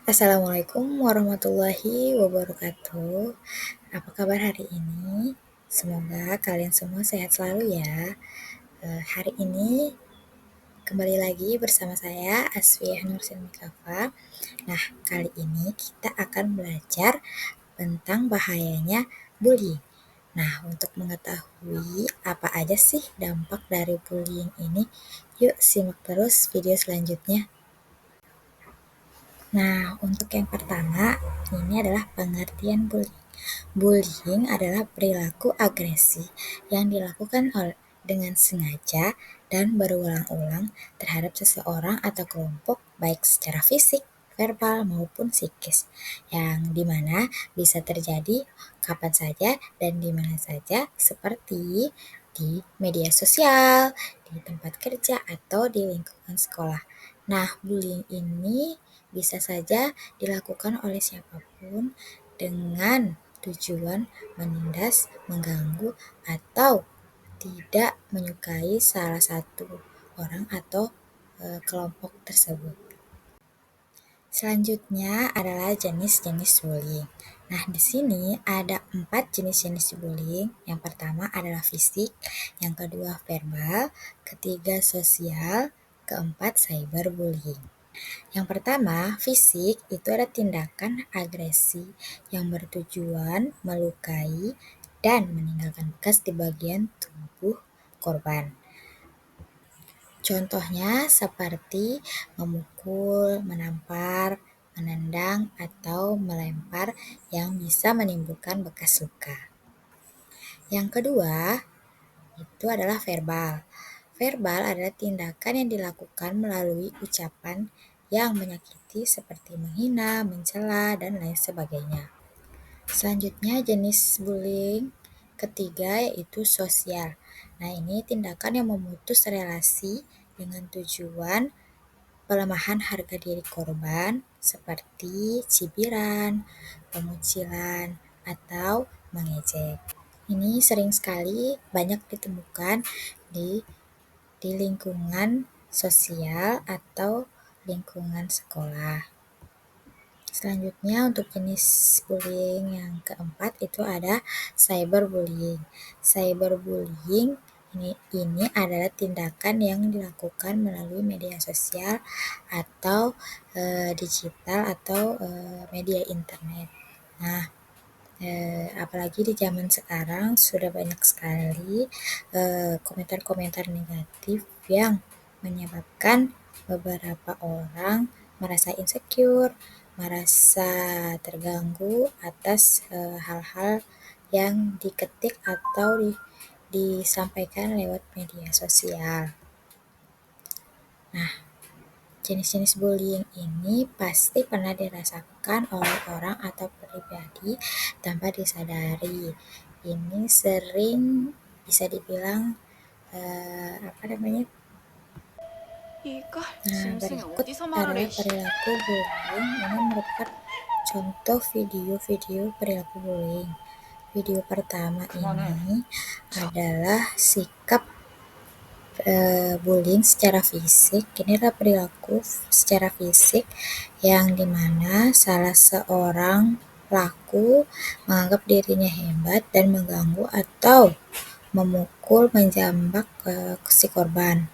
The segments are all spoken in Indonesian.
Assalamualaikum warahmatullahi wabarakatuh. Apa kabar hari ini? Semoga kalian semua sehat selalu ya. Hari ini kembali lagi bersama saya Asfiah Nursin Mikafa. Nah, kali ini kita akan belajar tentang bahayanya bullying. Nah, untuk mengetahui apa aja sih dampak dari bullying ini, yuk simak terus video selanjutnya. Nah, untuk yang pertama, ini adalah pengertian bullying. Bullying adalah perilaku agresi yang dilakukan dengan sengaja dan berulang-ulang terhadap seseorang atau kelompok, baik secara fisik, verbal, maupun psikis, yang dimana bisa terjadi kapan saja dan di mana saja, seperti di media sosial, di tempat kerja, atau di lingkungan sekolah. Nah, bullying ini bisa saja dilakukan oleh siapapun dengan tujuan menindas, mengganggu, atau tidak menyukai salah satu orang atau kelompok tersebut. Selanjutnya adalah jenis-jenis bullying. Nah, di sini ada 4 jenis-jenis bullying. Yang pertama adalah fisik, yang kedua verbal, ketiga sosial, keempat cyberbullying. Yang pertama, fisik itu ada tindakan agresi yang bertujuan melukai dan meninggalkan bekas di bagian tubuh korban. Contohnya seperti memukul, menampar, menendang, atau melempar yang bisa menimbulkan bekas luka. Yang kedua, itu adalah verbal. Verbal adalah tindakan yang dilakukan melalui ucapan yang menyakiti seperti menghina, mencela, dan lain sebagainya. Selanjutnya jenis bullying ketiga yaitu sosial. Nah, ini tindakan yang memutus relasi dengan tujuan pelemahan harga diri korban seperti cibiran, pengucilan, atau mengejek. Ini sering sekali banyak ditemukan di lingkungan sosial atau lingkungan sekolah. Selanjutnya untuk jenis bullying yang keempat itu ada cyberbullying. Cyberbullying ini adalah tindakan yang dilakukan melalui media sosial atau digital atau media internet. Nah, apalagi di zaman sekarang sudah banyak sekali komentar-komentar negatif yang menyebabkan beberapa orang merasa insecure, merasa terganggu atas hal-hal yang diketik atau disampaikan lewat media sosial. Nah, jenis-jenis bullying ini pasti pernah dirasakan oleh orang atau pribadi tanpa disadari. Ini sering bisa dibilang Nah, berikut adalah perilaku bullying. Ini merupakan contoh video-video perilaku bullying. Video pertama ini adalah sikap bullying secara fisik. Ini adalah perilaku secara fisik yang dimana salah seorang pelaku menganggap dirinya hebat dan mengganggu atau memukul, menjambak si korban.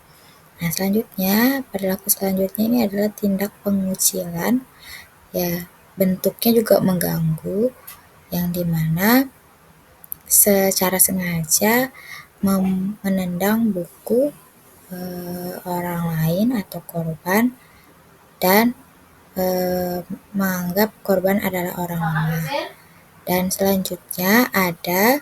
Nah, selanjutnya, perilaku selanjutnya ini adalah tindak pengucilan. Ya, bentuknya juga mengganggu, yang dimana secara sengaja menendang buku orang lain atau korban dan menganggap korban adalah orang lemah. Dan selanjutnya ada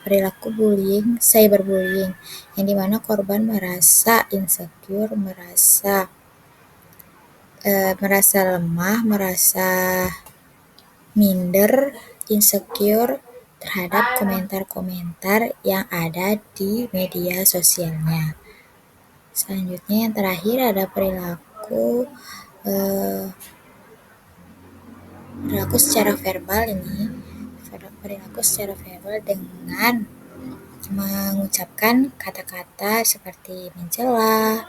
perilaku bullying, cyberbullying, yang dimana korban merasa insecure, merasa lemah, merasa minder, insecure terhadap komentar-komentar yang ada di media sosialnya. Selanjutnya yang terakhir ada perilaku secara verbal ini. Perilaku secara verbal dengan mengucapkan kata-kata seperti mencela,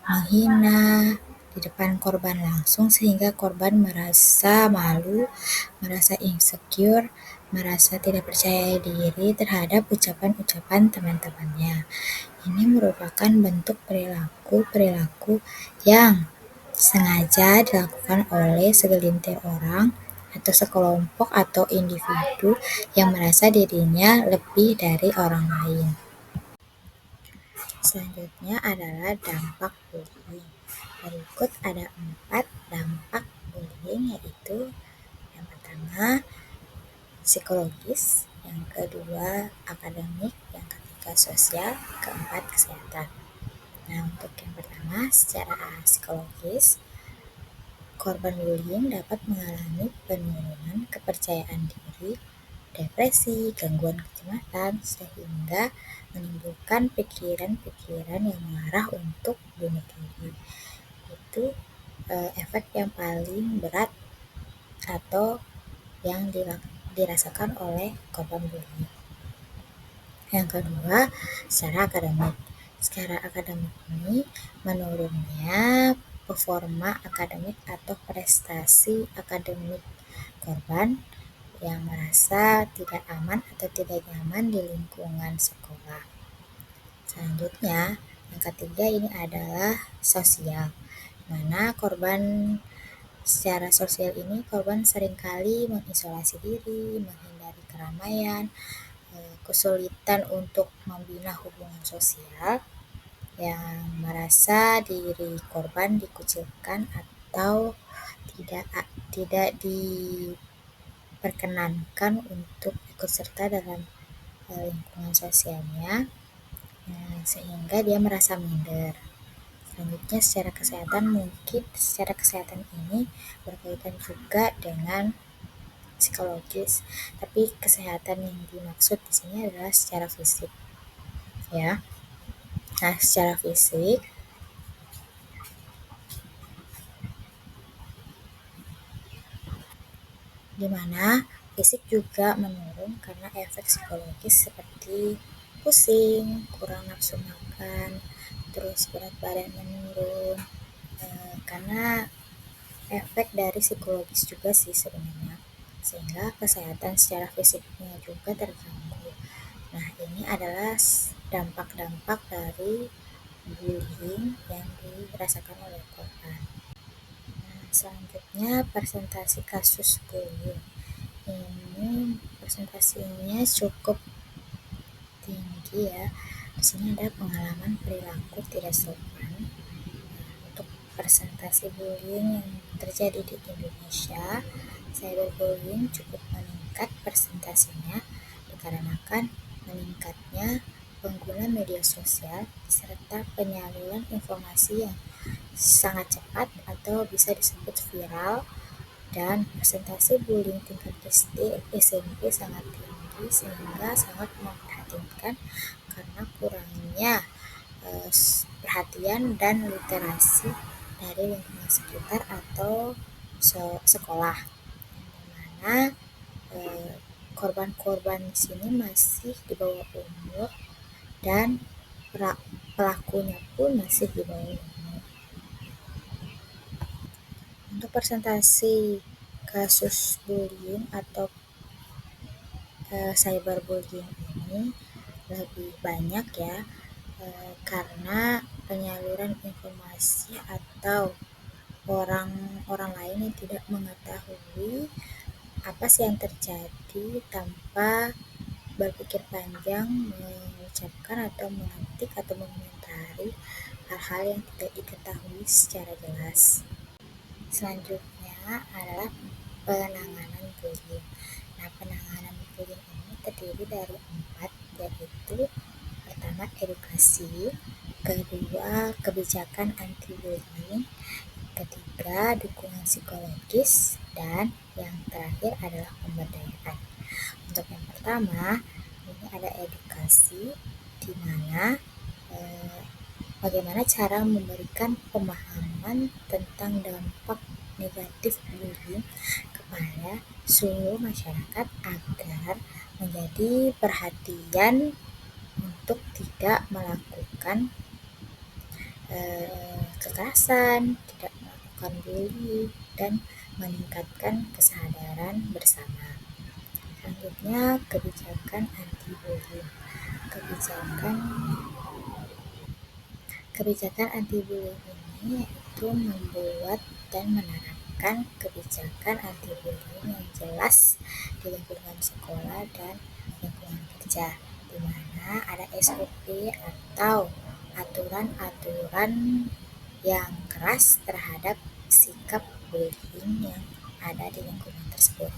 menghina, di depan korban langsung sehingga korban merasa malu, merasa insecure, merasa tidak percaya diri terhadap ucapan-ucapan teman-temannya. Ini merupakan bentuk perilaku yang sengaja dilakukan oleh segelintir orang atau sekelompok atau individu yang merasa dirinya lebih dari orang lain. Selanjutnya adalah dampak bullying. Berikut ada 4 dampak bullying, yaitu yang pertama psikologis, yang kedua akademik, yang ketiga sosial, keempat kesehatan. Nah, untuk yang pertama secara psikologis, korban bullying dapat mengalami penurunan kepercayaan diri, depresi, gangguan kecemasan, sehingga menimbulkan pikiran-pikiran yang mengarah untuk bunuh diri. Itu efek yang paling berat atau yang dirasakan oleh korban bullying. Yang kedua, secara akademik. Secara akademik ini menurunnya performa akademik atau prestasi akademik korban yang merasa tidak aman atau tidak nyaman di lingkungan sekolah. Selanjutnya, yang ketiga ini adalah sosial, mana korban secara sosial ini korban seringkali mengisolasi diri, menghindari keramaian, kesulitan untuk membina hubungan sosial, yang merasa diri korban dikucilkan atau tidak diperkenankan untuk ikut serta dalam lingkungan sosialnya, sehingga dia merasa minder. Selanjutnya secara kesehatan ini berkaitan juga dengan psikologis, tapi kesehatan yang dimaksud di sini adalah secara fisik, ya. Nah, secara fisik di mana fisik juga menurun karena efek psikologis seperti pusing, kurang nafsu makan, terus berat badan menurun, karena efek dari psikologis juga sih sebenarnya, sehingga kesehatan secara fisiknya juga terganggu. Nah, ini adalah dampak-dampak dari bullying yang dirasakan oleh korban. Nah, selanjutnya presentasi kasus bullying. Ini presentasinya cukup tinggi ya. Di sini ada pengalaman perilaku tidak sopan. Untuk presentasi bullying yang terjadi di Indonesia, cyberbullying cukup meningkat presentasinya dikarenakan meningkatnya pengguna media sosial serta penyaluran informasi yang sangat cepat atau bisa disebut viral, dan presentasi bullying tingkat SD, SMP sangat tinggi sehingga sangat memprihatinkan karena kurangnya perhatian dan literasi dari lingkungan sekitar atau sekolah, dimana korban-korban di sini masih di bawah umur dan pelakunya pun masih di bawah umur. Untuk presentasi kasus bullying atau cyberbullying ini lebih banyak ya, karena penyaluran informasi atau orang lain yang tidak mengetahui apa sih yang terjadi tanpa berpikir panjang mengucapkan atau mengetik atau mengomentari hal-hal yang tidak diketahui secara jelas. Selanjutnya adalah penanganan bullying. Nah, penanganan bullying ini terdiri dari 4, yaitu pertama edukasi, kedua kebijakan anti bullying, ketiga dukungan psikologis, dan yang terakhir adalah pemberdayaan. Untuk yang pertama ini ada edukasi, di mana bagaimana cara memberikan pemahaman tentang dampak negatif bullying kepada seluruh masyarakat agar menjadi perhatian untuk tidak melakukan kekerasan, tidak melakukan bully dan meningkatkan kesadaran bersama. Selanjutnya, kebijakan anti-bullying. Kebijakan Kebijakan anti-bullying ini itu membuat dan menerapkan kebijakan anti-bullying yang jelas di lingkungan sekolah dan lingkungan kerja, di mana ada SOP atau aturan-aturan yang keras terhadap sikap bullying yang ada di lingkungan tersebut.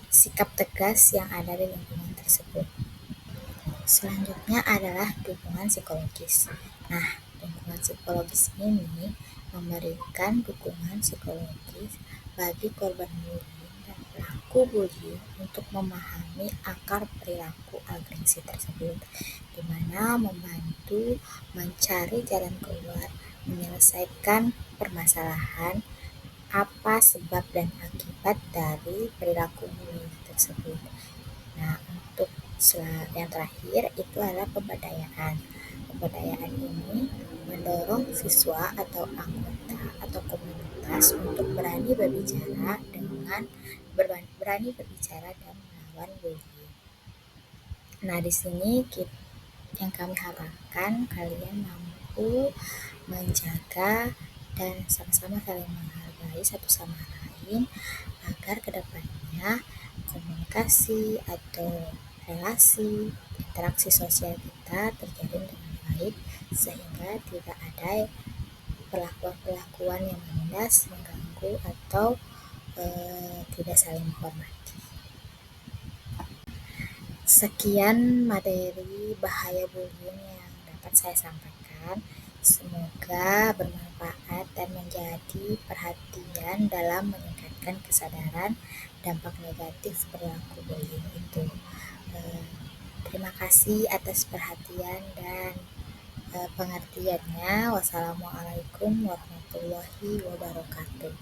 Sikap tegas yang ada di lingkungan tersebut. Selanjutnya adalah dukungan psikologis. Nah, dukungan psikologis ini memberikan dukungan psikologis bagi korban bullying dan pelaku bullying untuk memahami akar perilaku agresi tersebut, di mana membantu mencari jalan keluar, menyelesaikan permasalahan apa sebab dan akibat dari perilaku bullying tersebut. Nah, untuk yang terakhir itu adalah pemberdayaan. Pemberdayaan ini mendorong siswa atau anggota atau komunitas untuk berani berbicara dan melawan bullying. Nah, di sini yang kami harapkan kalian mampu menjaga dan sama-sama saling menghargai satu sama lain agar kedepannya komunikasi atau relasi interaksi sosial kita terjalin dengan baik, sehingga tidak ada perlakuan-perlakuan yang menindas, mengganggu, atau tidak saling menghormati. Sekian materi bahaya bullying yang dapat saya sampaikan. Semoga bermanfaat dan menjadi perhatian dalam meningkatkan kesadaran dampak negatif perilaku bullying itu. Terima kasih atas perhatian dan pengertiannya. Wassalamualaikum warahmatullahi wabarakatuh.